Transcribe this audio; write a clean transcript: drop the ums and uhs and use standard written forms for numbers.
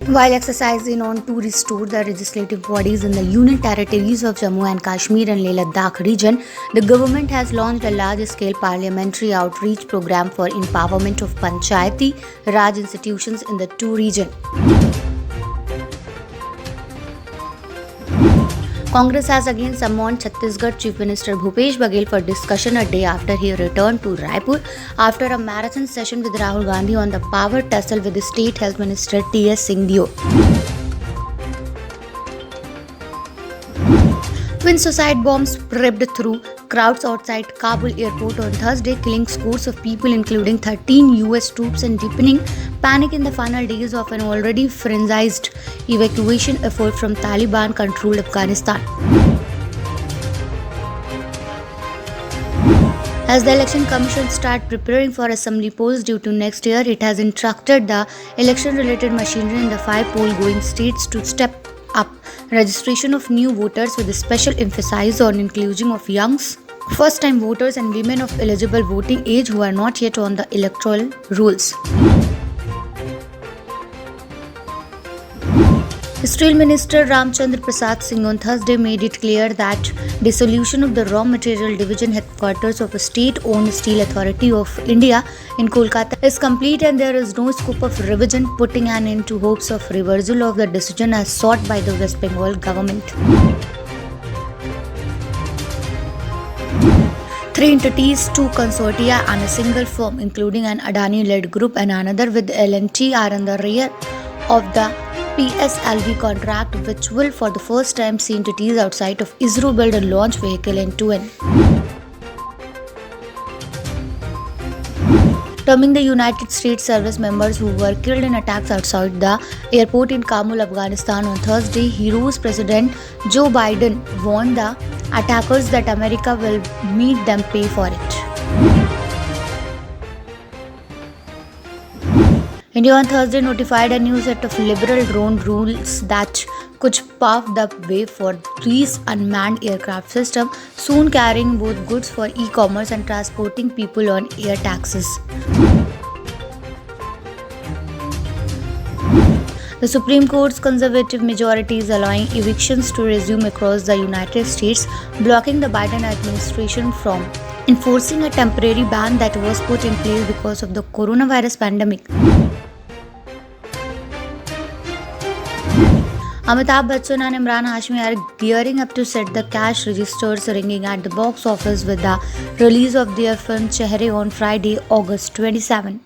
While exercising on to restore the legislative bodies in the Union territories of Jammu and Kashmir and Leh Ladakh region, the government has launched a large-scale parliamentary outreach program for empowerment of Panchayati Raj institutions in the two regions. Congress has again summoned Chhattisgarh Chief Minister Bhupesh Baghel for discussion a day after he returned to Raipur after a marathon session with Rahul Gandhi on the power tussle with the State Health Minister T.S. Singhdeo. Twin suicide bombs ripped through crowds outside Kabul airport on Thursday, killing scores of people including 13 US troops and deepening panic in the final days of an already frenzied evacuation effort from Taliban-controlled Afghanistan. As the Election Commission starts preparing for assembly polls due to next year, it has instructed the election-related machinery in the 5 poll-going states to step up registration of new voters with a special emphasis on inclusion of youngs, first-time voters and women of eligible voting age who are not yet on the electoral rolls. Steel Minister Ramchandra Prasad Singh on Thursday made it clear that dissolution of the Raw Material Division headquarters of a state-owned Steel Authority of India in Kolkata is complete and there is no scope of revision, putting an end to hopes of reversal of the decision as sought by the West Bengal government. 3 entities, 2 consortia and a single firm including an Adani-led group and another with L&T are in the rear of the PSLV contract, which will for the first time see entities outside of ISRO build a launch vehicle end-to-end. Terming the United States service members who were killed in attacks outside the airport in Kabul, Afghanistan on Thursday, US President Joe Biden warned the attackers that America will make them pay for it. India on Thursday notified a new set of liberal drone rules that could pave the way for these unmanned aircraft systems, soon carrying both goods for e-commerce and transporting people on air taxis. The Supreme Court's conservative majority is allowing evictions to resume across the United States, blocking the Biden administration from enforcing a temporary ban that was put in place because of the coronavirus pandemic. Amitabh Bachchan and Imran Hashmi are gearing up to set the cash registers ringing at the box office with the release of their film Chehre on Friday, August 27.